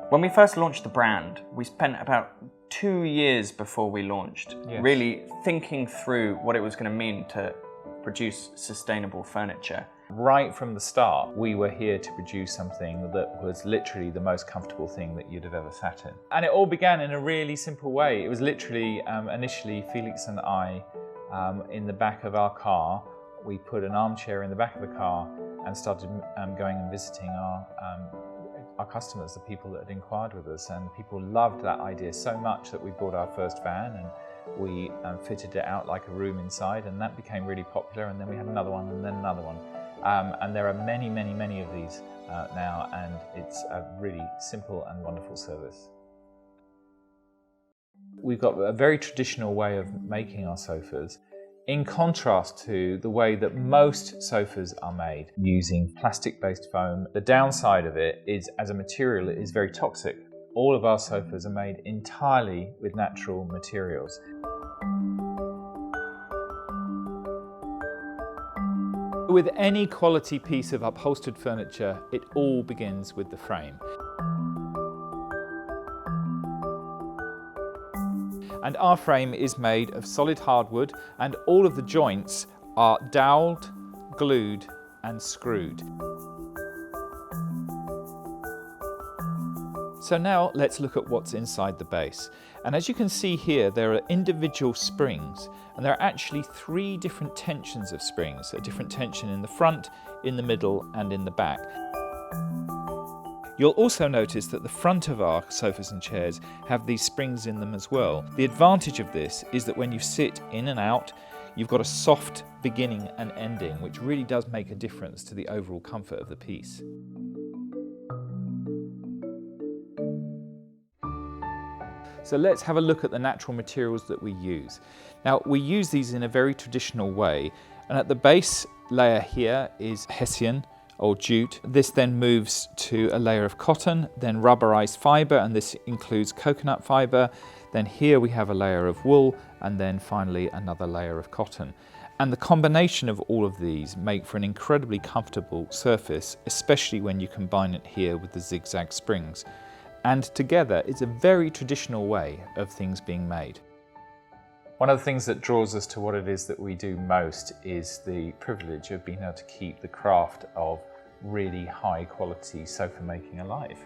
When we first launched the brand, we spent about 2 years before we launched, really thinking through what it was going to mean to produce sustainable furniture. Right from the start, we were here to produce something that was literally the most comfortable thing that you'd have ever sat in. And it all began in a really simple way. It was literally, initially, Felix and I, in the back of our car, we put an armchair in the back of the car and started going and visiting our customers, the people that had inquired with us, and people loved that idea so much that we bought our first van and we fitted it out like a room inside, and that became really popular, and then we had another one and then another one. And there are many, many, many of these now, and it's a really simple and wonderful service. We've got a very traditional way of making our sofas, in contrast to the way that most sofas are made, using plastic-based foam. The downside of it is, as a material, it is very toxic. All of our sofas are made entirely with natural materials. With any quality piece of upholstered furniture, it all begins with the frame. And our frame is made of solid hardwood, and all of the joints are doweled, glued and screwed. So now let's look at what's inside the base. And as you can see here, there are individual springs, and there are actually 3 different tensions of springs. A different tension in the front, in the middle and in the back. You'll also notice that the front of our sofas and chairs have these springs in them as well. The advantage of this is that when you sit in and out, you've got a soft beginning and ending, which really does make a difference to the overall comfort of the piece. So let's have a look at the natural materials that we use. Now, we use these in a very traditional way, and at the base layer here is hessian or jute. This then moves to a layer of cotton, then rubberized fiber, and this includes coconut fiber. Then here we have a layer of wool, and then finally another layer of cotton. And the combination of all of these make for an incredibly comfortable surface, especially when you combine it here with the zigzag springs. And together, it's a very traditional way of things being made. One of the things that draws us to what it is that we do most is the privilege of being able to keep the craft of really high quality sofa making alive.